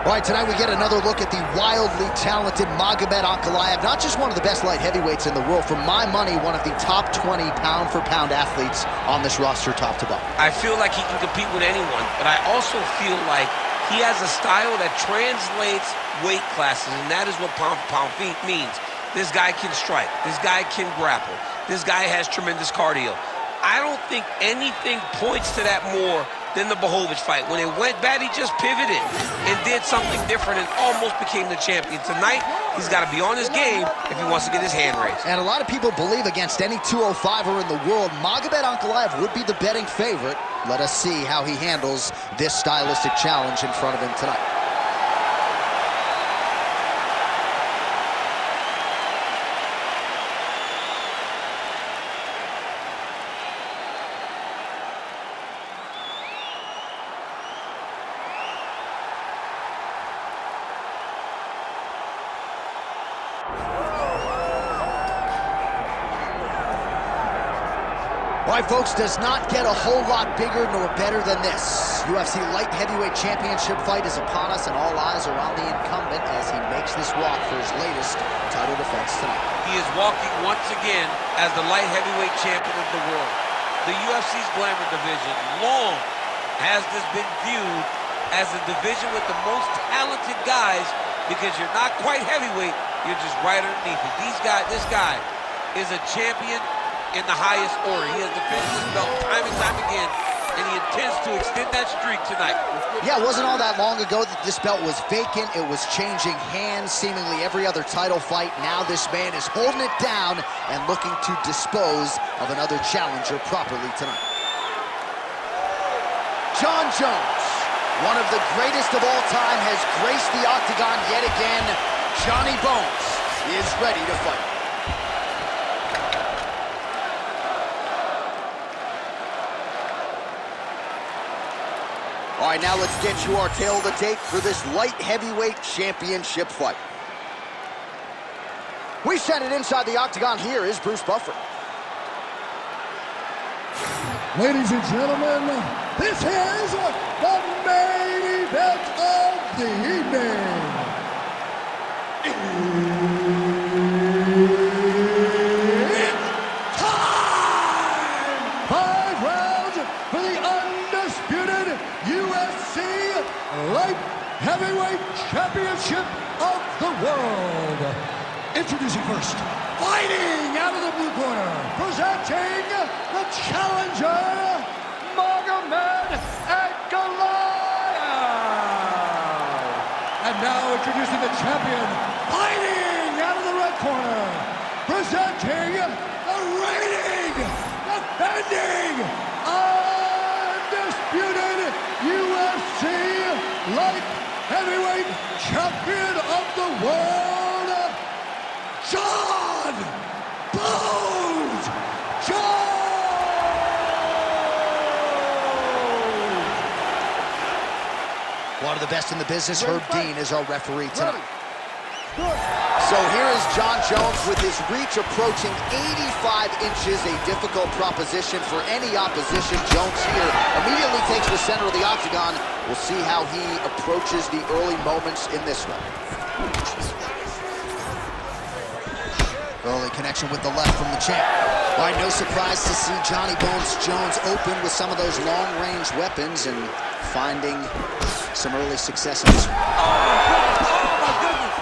All right, tonight we get another look at the wildly talented Magomed Ankalaev. Not just one of the best light heavyweights in the world, for my money, one of the top 20 pound-for-pound athletes on this roster, top to bottom. I feel like he can compete with anyone, but I also feel like he has a style that translates weight classes, and that is what pound-for-pound means. This guy can strike. This guy can grapple. This guy has tremendous cardio. I don't think anything points to that more than the Magomed fight. When it went bad, he just pivoted and did something different and almost became the champion. Tonight, he's got to be on his game if he wants to get his hand raised. And a lot of people believe against any 205er in the world, Magomed Ankalaev would be the betting favorite. Let us see how he handles this stylistic challenge in front of him tonight. All right, folks, does not get a whole lot bigger nor better than this. UFC light heavyweight championship fight is upon us, and all eyes are on the incumbent as he makes this walk for his latest title defense tonight. He is walking once again as the light heavyweight champion of the world. The UFC's glamour division long has this been viewed as the division with the most talented guys, because you're not quite heavyweight, you're just right underneath it. This guy is a champion in the highest order. He has defended his belt time and time again, and he intends to extend that streak tonight. Yeah, it wasn't all that long ago that this belt was vacant. It was changing hands seemingly every other title fight. Now this man is holding it down and looking to dispose of another challenger properly tonight. Jon Jones, one of the greatest of all time, has graced the octagon yet again. Johnny Bones is ready to fight. All right, now let's get you our tail of the tape for this light heavyweight championship fight. We send it inside the octagon. Here is Bruce Buffer. Ladies and gentlemen, this is the main event of the evening. It's time! 5 rounds for the undisputed UFC Light Heavyweight Championship of the world. Introducing first, fighting out of the blue corner, presenting the challenger, Magomed Ankalaev. And now introducing the champion, fighting out of the red corner, presenting the reigning, defending, undisputed UFC Light Heavyweight Champion of the world, Jon Bones Jones! One of the best in the business, Herb Dean, is our referee tonight. So here is Jon Jones with his reach approaching 85 inches, a difficult proposition for any opposition. Jones here immediately takes the center of the octagon. We'll see how he approaches the early moments in this one. Early connection with the left from the champ. All right, no surprise to see Johnny Bones Jones open with some of those long-range weapons and finding some early success in this one. Oh, my goodness.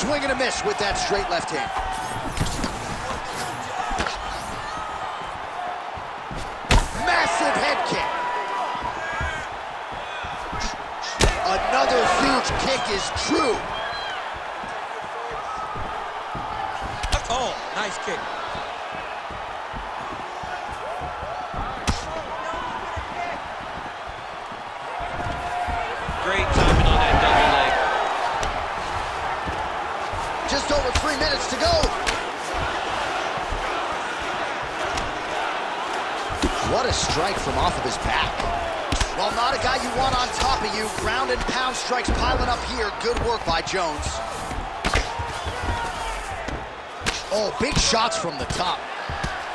Swing and a miss with that straight left hand. Massive head kick. Another huge kick is true. Oh, nice kick. Great timing on that double leg. Just over 3 minutes to go. What a strike from off of his back. Well, not a guy you want on top of you. Ground and pound strikes piling up here. Good work by Jones. Oh, big shots from the top.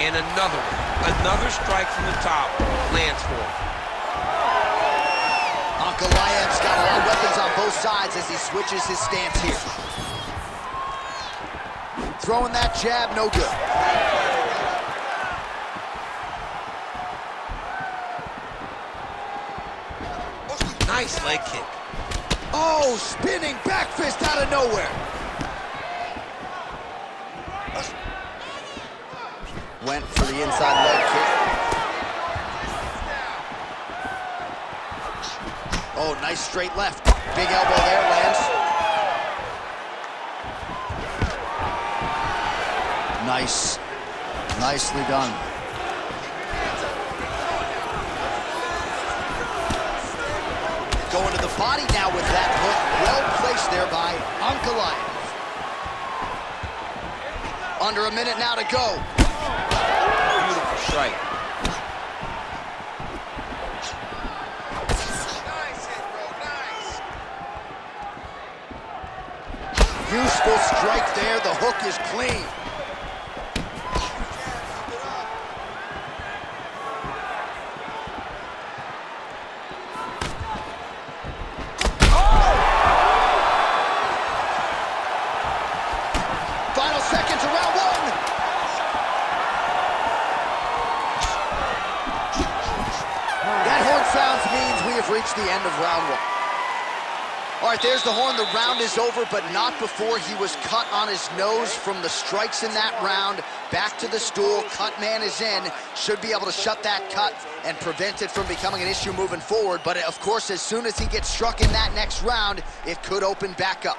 And another one. Another strike from the top lands for him. Ankalaev's got a lot of weapons on both sides as he switches his stance here. Throwing that jab, no good. Nice leg kick. Oh, spinning back fist out of nowhere. Went for the inside leg kick. Oh, nice straight left. Big elbow there, lands. Nice. Nicely done. Going to the body now with that hook. Well placed there by Ankalaev. Under a minute now to go. Beautiful strike. Nice hit, bro, nice. Useful strike there. The hook is clean. Final seconds of round one. That horn sounds means we have reached the end of round one. All right, there's the horn. The round is over, but not before he was cut on his nose from the strikes in that round. Back to the stool. Cut man is in. Should be able to shut that cut and prevent it from becoming an issue moving forward. But, of course, as soon as he gets struck in that next round, it could open back up.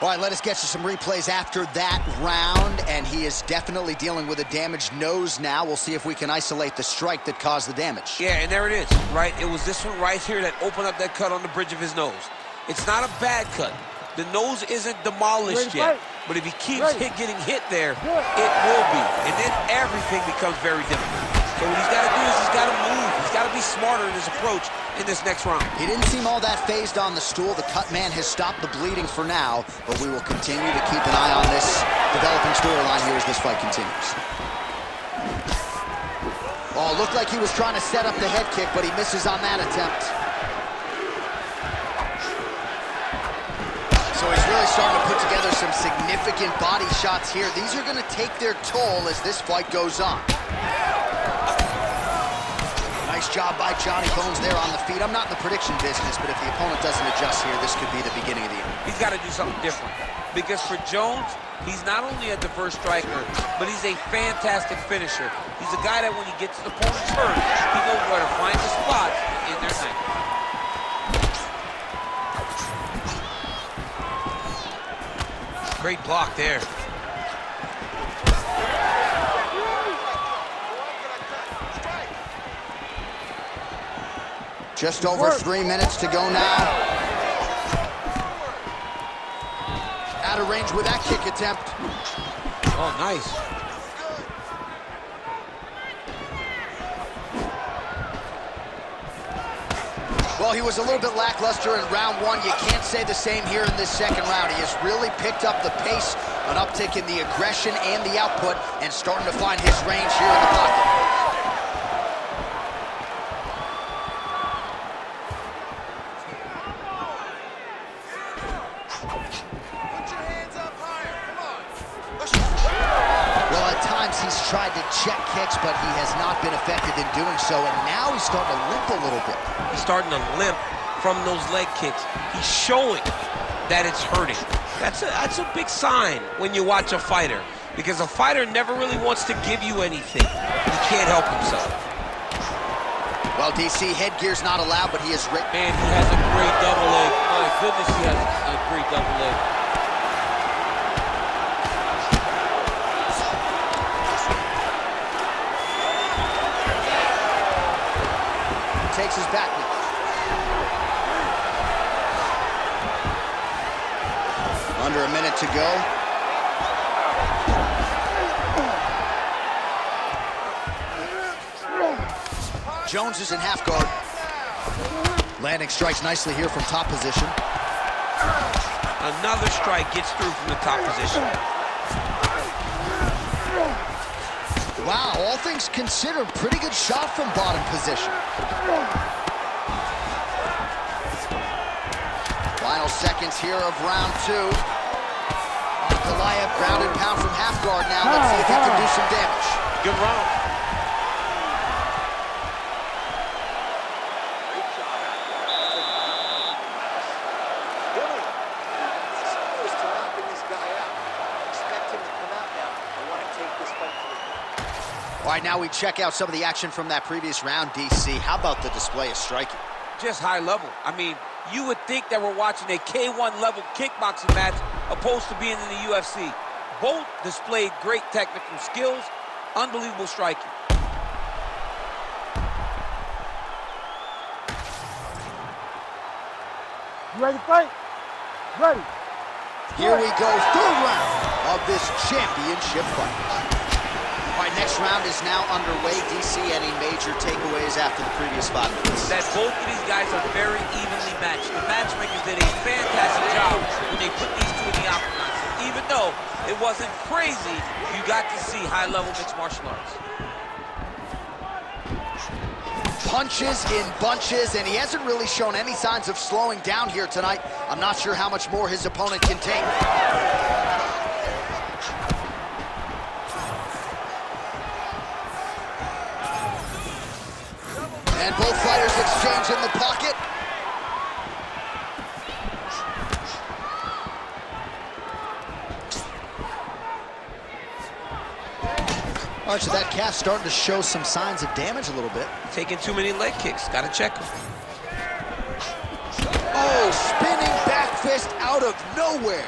All right, let us get you some replays after that round, and he is definitely dealing with a damaged nose now. We'll see if we can isolate the strike that caused the damage. Yeah, and there it is, right? It was this one right here that opened up that cut on the bridge of his nose. It's not a bad cut. The nose isn't demolished yet, but if he keeps getting hit there, it will be, and then everything becomes very difficult. So what he's got to do is he's got to move. He's got to be smarter in his approach in this next round. He didn't seem all that phased on the stool. The cut man has stopped the bleeding for now, but we will continue to keep an eye on this developing storyline here as this fight continues. Oh, looked like he was trying to set up the head kick, but he misses on that attempt. So he's really starting to put together some significant body shots here. These are going to take their toll as this fight goes on. Nice job by Johnny Bones there on the feet. I'm not in the prediction business, but if the opponent doesn't adjust here, this could be the beginning of the end. He's got to do something different. Because for Jones, he's not only a diverse striker, but he's a fantastic finisher. He's a guy that when he gets the opponent's hurt, he knows where to find the spots in their neck. Great block there. Just over 3 minutes to go now. Out of range with that kick attempt. Oh, nice. Well, he was a little bit lackluster in round one. You can't say the same here in this second round. He has really picked up the pace, an uptick in the aggression and the output, and starting to find his range here in the pocket. He's tried to check kicks, but he has not been effective in doing so, and now he's starting to limp a little bit. He's starting to limp from those leg kicks. He's showing that it's hurting. That's a big sign when you watch a fighter, because a fighter never really wants to give you anything. He can't help himself. Well, DC, headgear's not allowed, but he is... Man, he has a great double leg. My goodness, he has a great double leg. Takes his back. Under a minute to go. Jones is in half guard. Landing strikes nicely here from top position. Another strike gets through from the top position. Wow, all things considered, pretty good shot from bottom position. Final seconds here of round 2. Ankalaev ground and pound from half guard now. Let's see if he can do some damage. Good round. All right, now we check out some of the action from that previous round, DC. How about the display of striking? Just high level. I mean, you would think that we're watching a K1 level kickboxing match opposed to being in the UFC. Both displayed great technical skills, unbelievable striking. You ready to fight? Ready. Here we go, third round of this championship fight. All right, next round is now underway. DC, any major takeaways after the previous 5 minutes? That both of these guys are very evenly matched. The matchmakers did a fantastic job when they put these two in the octagon. Even though it wasn't crazy, you got to see high-level mixed martial arts. Punches in bunches, and he hasn't really shown any signs of slowing down here tonight. I'm not sure how much more his opponent can take. And both fighters exchange in the pocket. All right, so that calf's starting to show some signs of damage a little bit. Taking too many leg kicks. Got to check him. Oh, spinning back fist out of nowhere.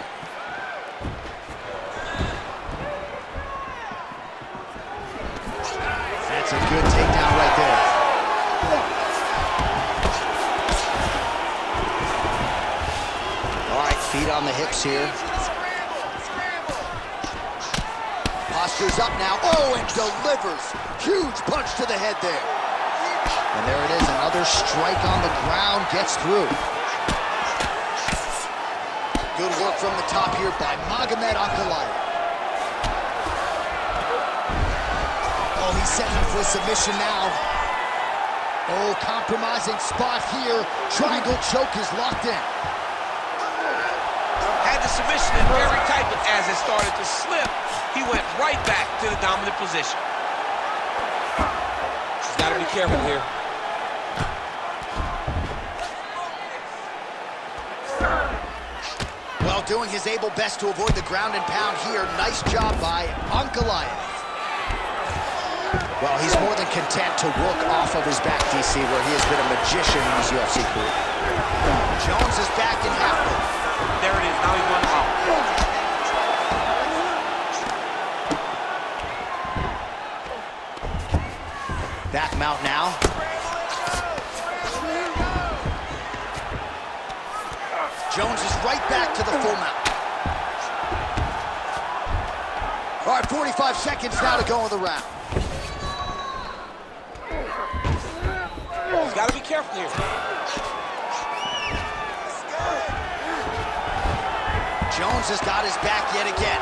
That's a good takedown right there. All right, feet on the hips here. Posture's up now. Oh, and delivers. Huge punch to the head there. And there it is, another strike on the ground, gets through. Good work from the top here by Magomed Ankalaev. Oh, he's setting for a submission now. Oh, compromising spot here. Triangle choke is locked in. Had the submission in very tight, but as it started to slip, he went right back to the dominant position. He's got to be careful here. Well, doing his able best to avoid the ground and pound here. Nice job by Ankalaev. Well, he's more than content to work off of his back, DC, where he has been a magician in his UFC career. Jones is back in half guard. There it is. Now he's going out. Back mount now. Jones is right back to the full mount. All right, 45 seconds now to go in the round. He's got to be careful here. Jones has got his back yet again.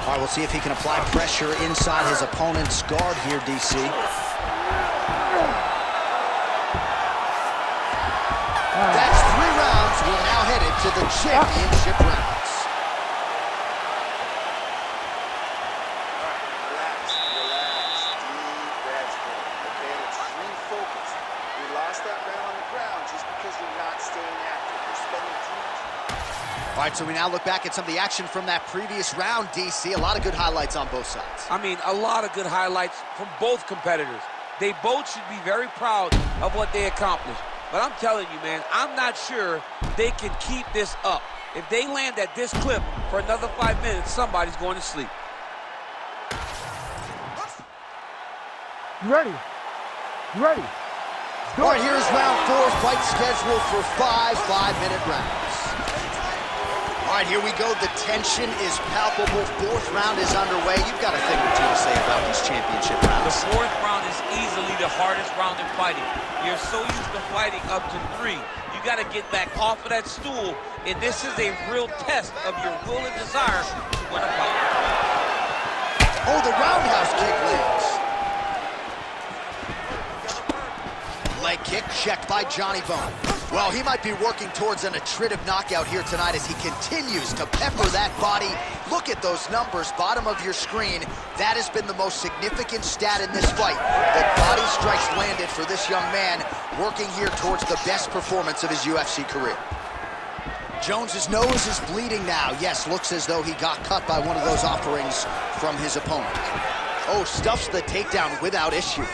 All right, we'll see if he can apply pressure inside his opponent's guard here, DC. That's 3 rounds. We're now headed to the championship rounds. Relax. Deep breaths, okay? Extreme focus. You lost that round on the ground just because you're not staying active. You're spending too much. All right, so we now look back at some of the action from that previous round, DC. A lot of good highlights on both sides. I mean, a lot of good highlights from both competitors. They both should be very proud of what they accomplished. But I'm telling you, man, I'm not sure they can keep this up. If they land at this clip for another 5 minutes, somebody's going to sleep. You ready? You ready? All right, here's round 4, fight scheduled for 5 5-minute rounds. All All right, here we go. The tension is palpable. Fourth round is underway. You've got a thing or two to say about these championship rounds. The fourth round is easily the hardest round in fighting. You're so used to fighting up to 3. You got to get back off of that stool, and this is a real test of your will and desire to win a fight. Oh, the roundhouse kick lands. Leg kick checked by Johnny Bone. Well, he might be working towards an attritive knockout here tonight as he continues to pepper that body. Look at those numbers, bottom of your screen. That has been the most significant stat in this fight. The body strikes landed for this young man, working here towards the best performance of his UFC career. Jones's nose is bleeding now. Yes, looks as though he got cut by one of those offerings from his opponent. Oh, stuffs the takedown without issue.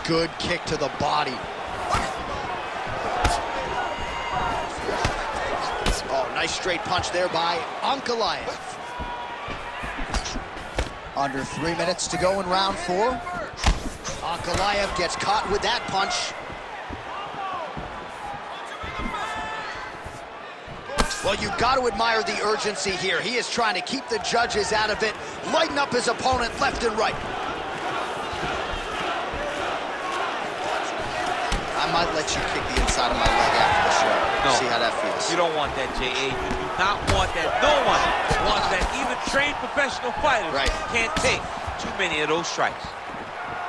Good kick to the body. Oh, nice straight punch there by Ankalaev. Under 3 minutes to go in round 4. Ankalaev gets caught with that punch. Well, you've got to admire the urgency here. He is trying to keep the judges out of it, lighten up his opponent left and right. I might let you kick the inside of my leg after the show. No. See how that feels. You don't want that, J.A. You do not want that. No one wants that. Even trained professional fighters can't take too many of those strikes.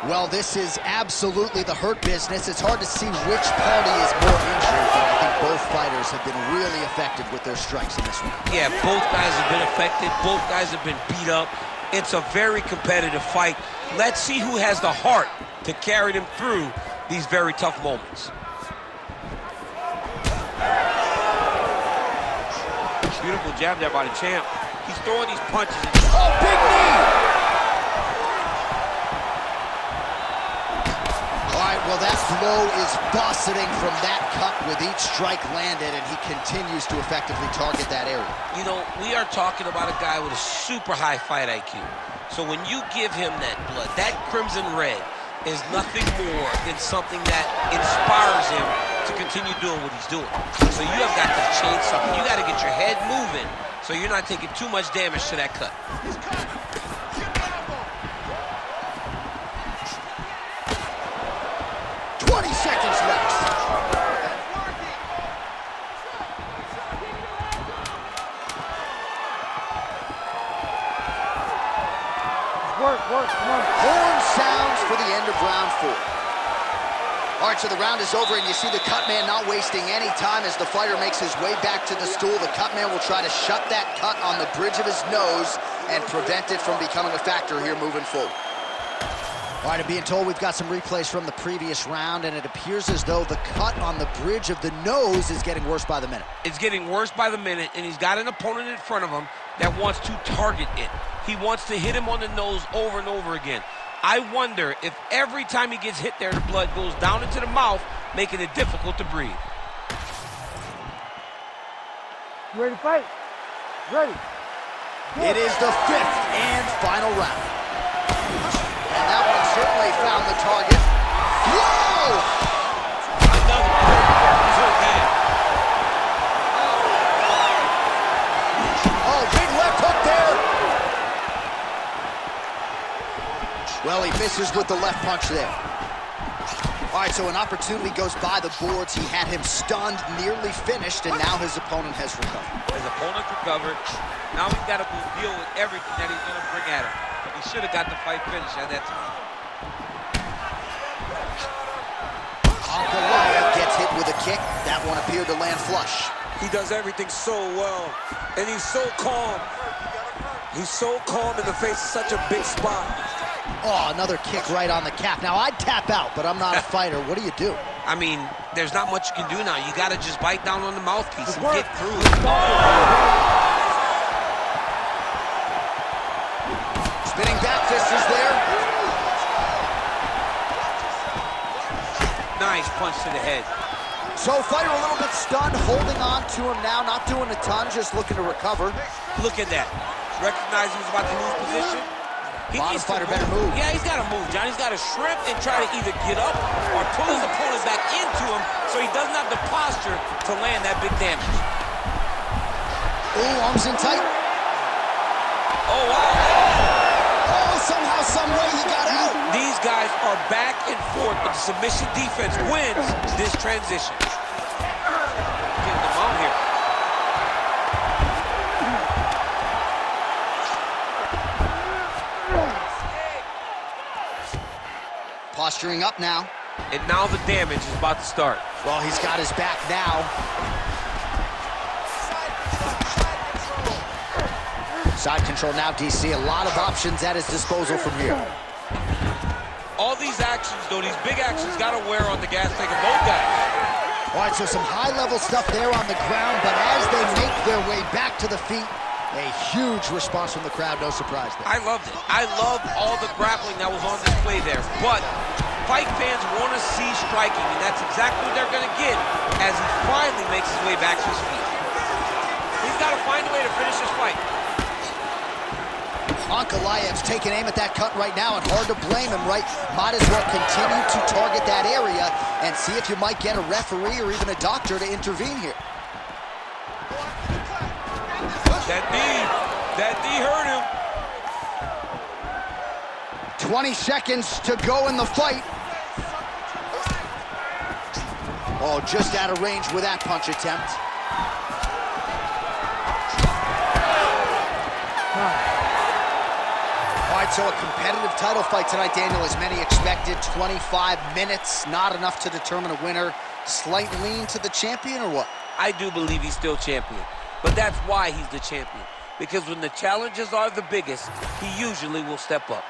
Well, this is absolutely the hurt business. It's hard to see which party is more injured, but I think both fighters have been really effective with their strikes in this one. Yeah, both guys have been affected. Both guys have been beat up. It's a very competitive fight. Let's see who has the heart to carry them through these very tough moments. Beautiful jab there by the champ. He's throwing these punches. Oh, big knee! All right, well, that blow is buffeting from that cut with each strike landed, and he continues to effectively target that area. You know, we are talking about a guy with a super high fight IQ. So when you give him that blood, that crimson red, is nothing more than something that inspires him to continue doing what he's doing. So you have got to change something. You got to get your head moving so you're not taking too much damage to that cut. 20 seconds left. Work, come on. Horn sounds for the end of round 4. All right, so the round is over, and you see the cut man not wasting any time as the fighter makes his way back to the stool. The cut man will try to shut that cut on the bridge of his nose and prevent it from becoming a factor here moving forward. All right, I'm being told we've got some replays from the previous round, and it appears as though the cut on the bridge of the nose is getting worse by the minute. It's getting worse by the minute, and he's got an opponent in front of him that wants to target it. He wants to hit him on the nose over and over again. I wonder if every time he gets hit there, the blood goes down into the mouth, making it difficult to breathe. You ready to fight? Ready. It is the 5th and final round. And that one certainly found the target. Whoa! Another good hand. Oh, big left hook there. Well, he misses with the left punch there. All right, so an opportunity goes by the boards. He had him stunned, nearly finished, and now his opponent has recovered. His opponent's recovered. Now he's got to deal with everything that he's going to bring at him. He should have got the fight finished at that time. Ankalaev gets hit with a kick. That one appeared to land flush. He does everything so well, and he's so calm. He's so calm in the face of such a big spot. Oh, another kick right on the cap. Now, I'd tap out, but I'm not a fighter. What do you do? I mean, there's not much you can do now. You got to just bite down on the mouthpiece and get through it. Spinning back fist is there. Nice punch to the head. So, fighter a little bit stunned, holding on to him now, not doing a ton, just looking to recover. Look at that. Recognizing he's about to lose position. Bottom fighter better move. Yeah, he's got to move, John. Now he's got to shrimp and try to either get up or pull his opponent back into him so he doesn't have the posture to land that big damage. Ooh, arms in tight. Oh, wow. Oh, somehow, some way he got out. These guys are back and forth, but the submission defense wins this transition. Getting them out here. Posturing up now. And now the damage is about to start. Well, he's got his back now. Side control now, DC. A lot of options at his disposal from here. All these actions, though, these big actions, got to wear on the gas tank of both guys. All right, so some high-level stuff there on the ground, but as they make their way back to the feet, a huge response from the crowd, no surprise there. I loved it. I loved all the grappling that was on display there. But fight fans want to see striking, and that's exactly what they're going to get as he finally makes his way back to his feet. He's got to find a way to finish this fight. Ankalaev's taking aim at that cut right now, and hard to blame him, right? Might as well continue to target that area and see if you might get a referee or even a doctor to intervene here. That knee hurt him. 20 seconds to go in the fight. Oh, just out of range with that punch attempt. All right, so a competitive title fight tonight, Daniel, as many expected. 25 minutes, not enough to determine a winner. Slight lean to the champion, or what? I do believe he's still champion, but that's why he's the champion. Because when the challenges are the biggest, he usually will step up.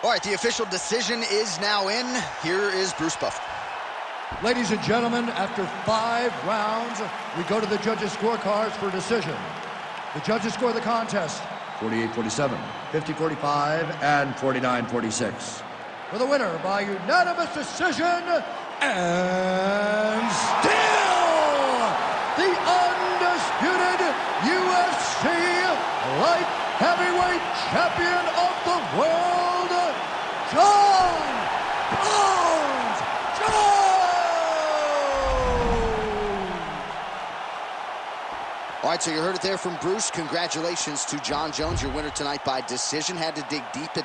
All right, the official decision is now in. Here is Bruce Buffer. Ladies and gentlemen, after 5 rounds, we go to the judges' scorecards for decision. The judges score the contest 48-47, 50-45, and 49-46. For the winner by unanimous decision, and still the undisputed UFC light heavyweight champion of the world, John Jones! All right, so you heard it there from Bruce. Congratulations to John Jones, your winner tonight by decision. Had to dig deep at